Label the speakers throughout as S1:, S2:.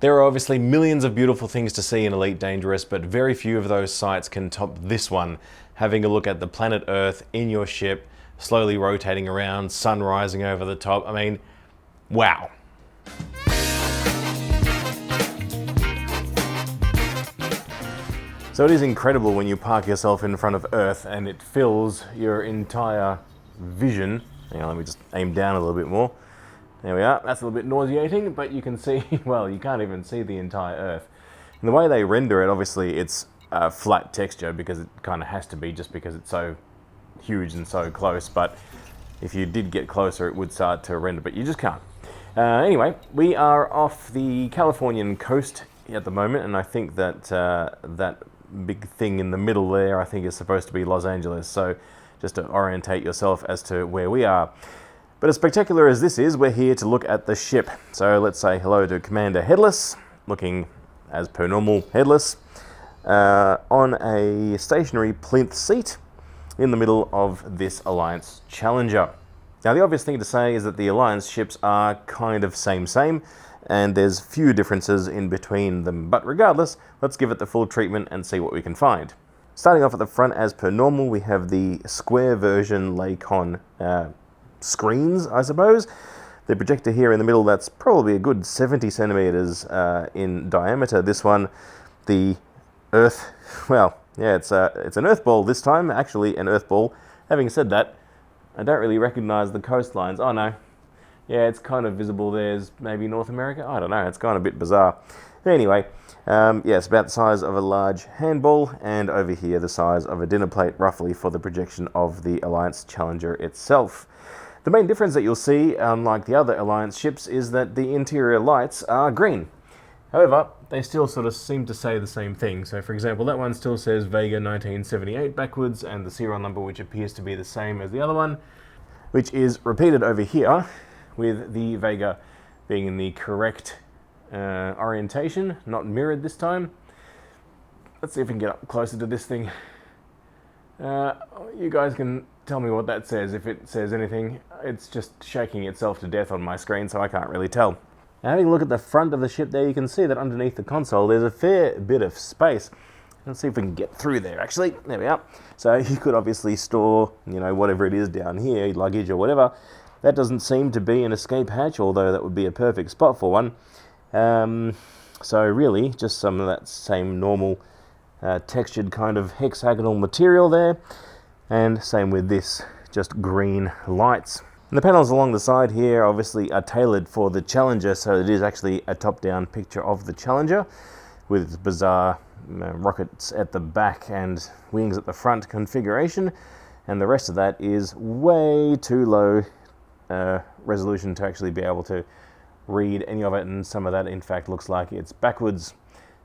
S1: There are obviously millions of beautiful things to see in Elite Dangerous, but very few of those sights can top this one. Having a look at the planet Earth in your ship, slowly rotating around, sun rising over the top. I mean, wow. So it is incredible when you park yourself in front of Earth and it fills your entire vision. Hang on, let me just aim down a little bit more. There we are. That's a little bit nauseating, but you can see, well, you can't even see the entire Earth. And the way they render it, obviously it's a flat texture because it kind of has to be, just because it's so huge and so close. But if you did get closer, it would start to render, but you just can't. Anyway, we are off the Californian coast at the moment, and I think that that big thing in the middle there, I think, is supposed to be Los Angeles. So just to orientate yourself as to where we are. But as spectacular as this is, we're here to look at the ship. So let's say hello to Commander Headless, looking as per normal headless, on a stationary plinth seat in the middle of this Alliance Challenger. Now the obvious thing to say is that the Alliance ships are kind of same, and there's few differences in between them. But regardless, let's give it the full treatment and see what we can find. Starting off at the front as per normal, we have the square version Laycon screens, I suppose. The projector here in the middle, that's probably a good 70 centimeters in diameter. This one, the Earth, well, yeah, it's an Earth ball this time, actually an Earth ball. Having said that, I don't really recognize the coastlines. Oh no, yeah, it's kind of visible. There's maybe North America. I don't know. It's kind of a bit bizarre. Anyway, yeah, it's about the size of a large handball, and over here the size of a dinner plate, roughly, for the projection of the Alliance Challenger itself. The main difference that you'll see, unlike the other Alliance ships, is that the interior lights are green. However, they still sort of seem to say the same thing. So for example, that one still says Vega 1978 backwards, and the serial number, which appears to be the same as the other one, which is repeated over here, with the Vega being in the correct orientation, not mirrored this time. Let's see if we can get up closer to this thing. You guys can tell me what that says, if it says anything. It's just shaking itself to death on my screen, so I can't really tell. Now, having a look at the front of the ship there, you can see that underneath the console there's a fair bit of space. Let's see if we can get through there, actually. There we are. So you could obviously store, whatever it is down here, luggage or whatever. That doesn't seem to be an escape hatch, although that would be a perfect spot for one. So really, just some of that same normal textured kind of hexagonal material there. And same with this, just green lights. And the panels along the side here obviously are tailored for the Challenger, so it is actually a top-down picture of the Challenger with bizarre rockets at the back and wings at the front configuration, and the rest of that is way too low resolution to actually be able to read any of it, and some of that in fact looks like it's backwards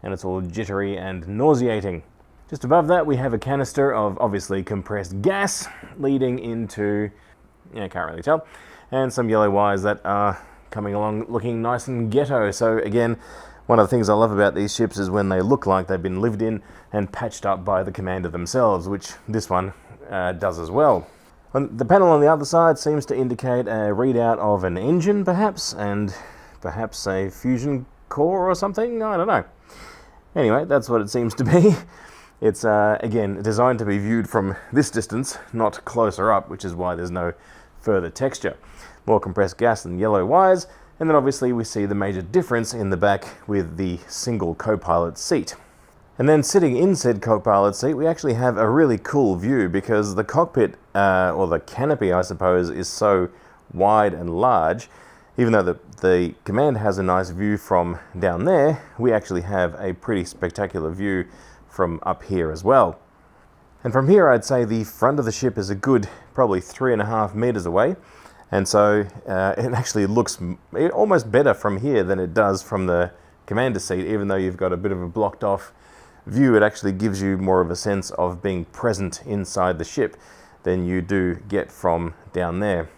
S1: and it's all jittery and nauseating. Just above that we have a canister of obviously compressed gas leading into, can't really tell, and some yellow wires that are coming along looking nice and ghetto. So again, one of the things I love about these ships is when they look like they've been lived in and patched up by the commander themselves, which this one does as well. The panel on the other side seems to indicate a readout of an engine perhaps, and perhaps a fusion core or something, I don't know. Anyway, that's what it seems to be. It's, again, designed to be viewed from this distance, not closer up, which is why there's no further texture. More compressed gas and yellow wires, and then obviously we see the major difference in the back with the single Copilot seat. And then sitting in said Copilot seat, we actually have a really cool view, because the cockpit, or the canopy I suppose, is so wide and large. Even though the command has a nice view from down there, we actually have a pretty spectacular view from up here as well. And from here I'd say the front of the ship is a good probably 3.5 meters away, and so it actually looks almost better from here than it does from the commander seat. Even though you've got a bit of a blocked off view, it actually gives you more of a sense of being present inside the ship than you do get from down there.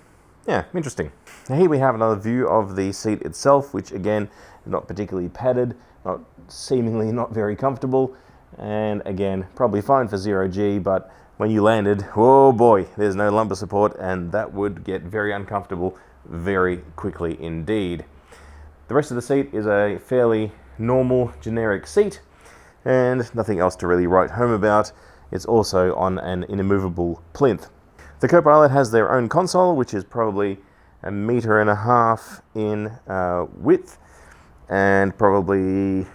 S1: Yeah, interesting. Now here we have another view of the seat itself, which again, not particularly padded, seemingly not very comfortable, and again, probably fine for 0G, but when you landed, oh boy, there's no lumbar support, and that would get very uncomfortable very quickly indeed. The rest of the seat is a fairly normal generic seat and nothing else to really write home about. It's also on an immovable plinth. The Copilot has their own console, which is probably 1.5 meters in width and probably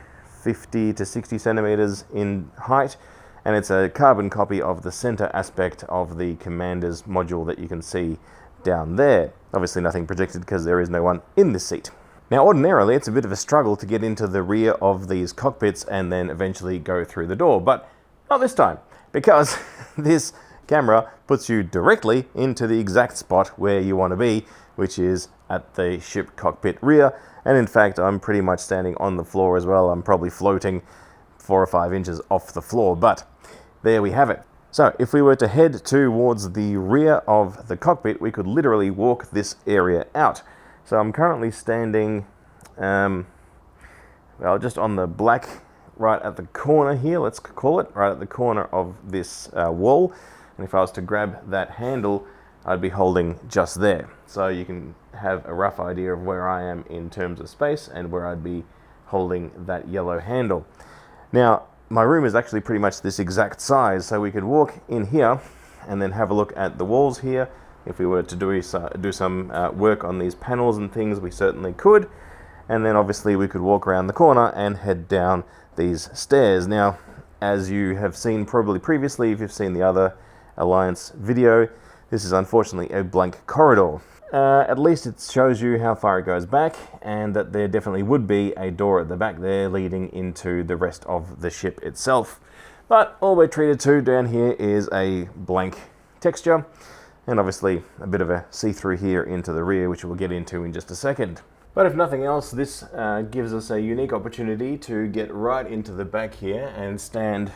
S1: 50 to 60 centimeters in height, and it's a carbon copy of the center aspect of the commander's module that you can see down there. Obviously nothing projected because there is no one in this seat. Now ordinarily it's a bit of a struggle to get into the rear of these cockpits and then eventually go through the door, but not this time, because this camera puts you directly into the exact spot where you want to be, which is at the ship cockpit rear. And in fact, I'm pretty much standing on the floor as well. I'm probably floating 4 or 5 inches off the floor, but there we have it. So if we were to head towards the rear of the cockpit, we could literally walk this area out. So I'm currently standing, well, just on the black, right at the corner here, let's call it, right at the corner of this wall. And if I was to grab that handle, I'd be holding just there. So you can have a rough idea of where I am in terms of space and where I'd be holding that yellow handle. Now, my room is actually pretty much this exact size, so we could walk in here and then have a look at the walls here. If we were to do some work on these panels and things, we certainly could. And then obviously we could walk around the corner and head down these stairs. Now, as you have seen probably previously, if you've seen the other Alliance video, this is unfortunately a blank corridor. At least it shows you how far it goes back, and that there definitely would be a door at the back there leading into the rest of the ship itself. But all we're treated to down here is a blank texture, and obviously a bit of a see-through here into the rear, which we'll get into in just a second. But if nothing else, this gives us a unique opportunity to get right into the back here and stand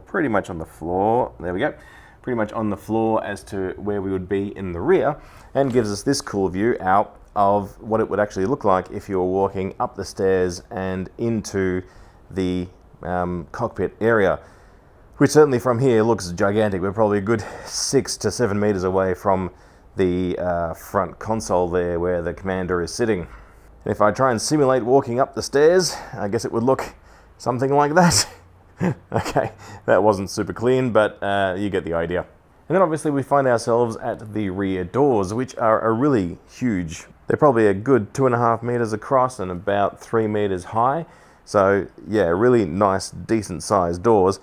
S1: pretty much on the floor. There we go. Pretty much on the floor as to where we would be in the rear, and gives us this cool view out of what it would actually look like if you were walking up the stairs and into the cockpit area, which certainly from here looks gigantic. We're probably a good 6 to 7 meters away from the front console there where the commander is sitting. And if I try and simulate walking up the stairs, I guess it would look something like that. Okay, that wasn't super clean, but you get the idea. And then obviously we find ourselves at the rear doors, which are really huge. They're probably a good 2.5 meters across and about 3 meters high. So yeah, really nice, decent sized doors.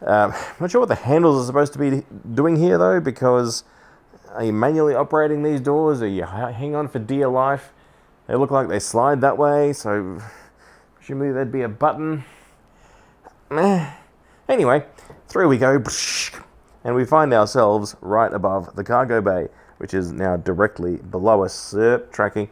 S1: I'm not sure what the handles are supposed to be doing here though, because are you manually operating these doors? Are you hang on for dear life? They look like they slide that way, so presumably there'd be a button. Anyway, through we go, and we find ourselves right above the cargo bay, which is now directly below us, tracking.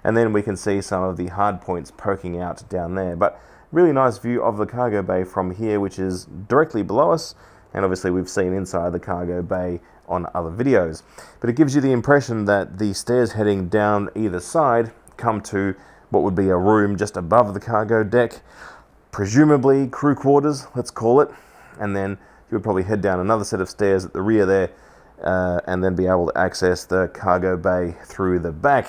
S1: And then we can see some of the hard points poking out down there. But really nice view of the cargo bay from here, which is directly below us. And obviously we've seen inside the cargo bay on other videos. But it gives you the impression that the stairs heading down either side come to what would be a room just above the cargo deck. Presumably crew quarters, let's call it, and then you would probably head down another set of stairs at the rear there, and then be able to access the cargo bay through the back.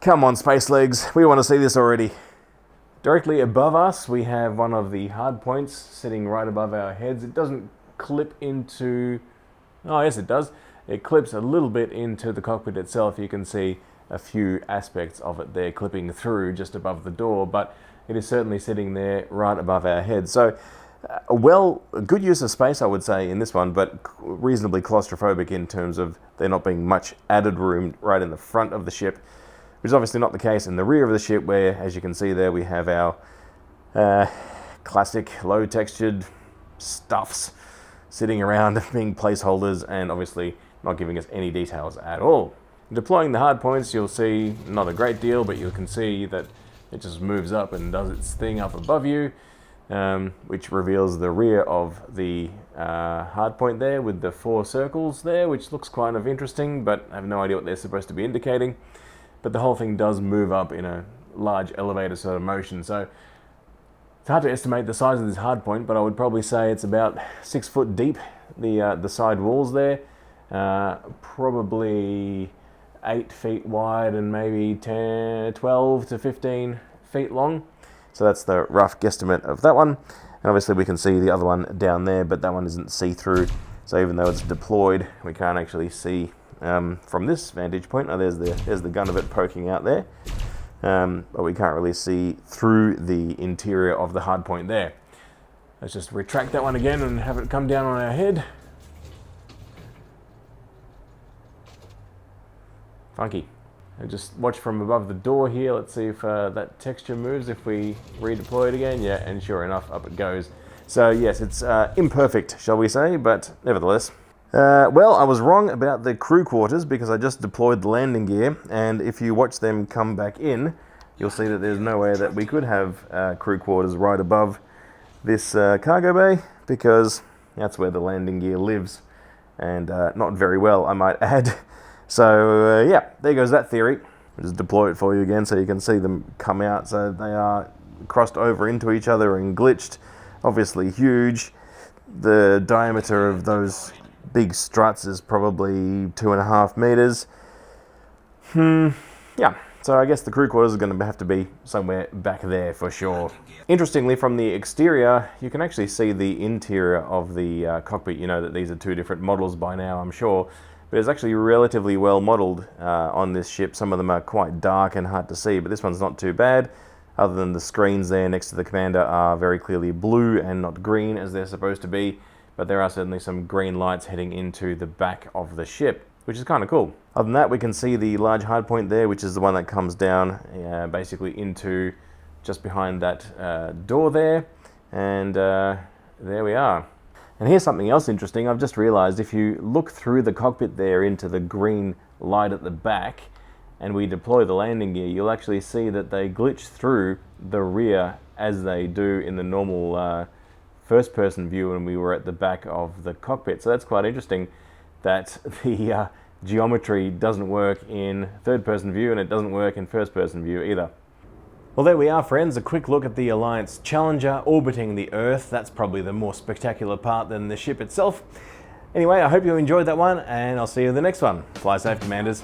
S1: Come on, spacelegs, we want to see this already. Directly above us, we have one of the hard points sitting right above our heads. It doesn't clip into... Oh, yes, it does. It clips a little bit into the cockpit itself. You can see a few aspects of it there clipping through just above the door, but it is certainly sitting there right above our heads. So, a good use of space, I would say, in this one, but reasonably claustrophobic in terms of there not being much added room right in the front of the ship, which is obviously not the case in the rear of the ship, where, as you can see there, we have our classic low-textured stuffs sitting around being placeholders and obviously not giving us any details at all. Deploying the hard points, you'll see not a great deal, but you can see that it just moves up and does its thing up above you, which reveals the rear of the hard point there with the 4 circles there, which looks kind of interesting, but I have no idea what they're supposed to be indicating. But the whole thing does move up in a large elevator sort of motion, so it's hard to estimate the size of this hard point, but I would probably say it's about 6 foot deep, the side walls there, probably 8 feet wide and maybe 12 to 15 feet long. So that's the rough guesstimate of that one. And obviously we can see the other one down there, but that one isn't see-through. So even though it's deployed, we can't actually see from this vantage point. Oh, there's the gun of it poking out there. But we can't really see through the interior of the hardpoint there. Let's just retract that one again and have it come down on our head. Funky. And just watch from above the door here. Let's see if that texture moves if we redeploy it again. Yeah, and sure enough, up it goes. So yes, it's imperfect, shall we say, but nevertheless. Well, I was wrong about the crew quarters because I just deployed the landing gear, and if you watch them come back in, you'll see that there's no way that we could have crew quarters right above this cargo bay, because that's where the landing gear lives, and not very well, I might add. So yeah, there goes that theory. I'll just deploy it for you again so you can see them come out. So they are crossed over into each other and glitched, obviously huge. The diameter of those big struts is probably 2.5 meters. Yeah, so I guess the crew quarters are going to have to be somewhere back there for sure. Interestingly, from the exterior, you can actually see the interior of the cockpit. You know that these are two different models by now, I'm sure. But it's actually relatively well modeled on this ship. Some of them are quite dark and hard to see, but this one's not too bad. Other than the screens there next to the commander are very clearly blue and not green as they're supposed to be. But there are certainly some green lights heading into the back of the ship, which is kind of cool. Other than that, we can see the large hardpoint there, which is the one that comes down basically into just behind that door there. And there we are. And here's something else interesting. I've just realized if you look through the cockpit there into the green light at the back, and we deploy the landing gear, you'll actually see that they glitch through the rear as they do in the normal first-person view when we were at the back of the cockpit. So that's quite interesting that the geometry doesn't work in third-person view and it doesn't work in first-person view either. Well, there we are, friends. A quick look at the Alliance Challenger orbiting the Earth. That's probably the more spectacular part than the ship itself. Anyway, I hope you enjoyed that one, and I'll see you in the next one. Fly safe, Commanders.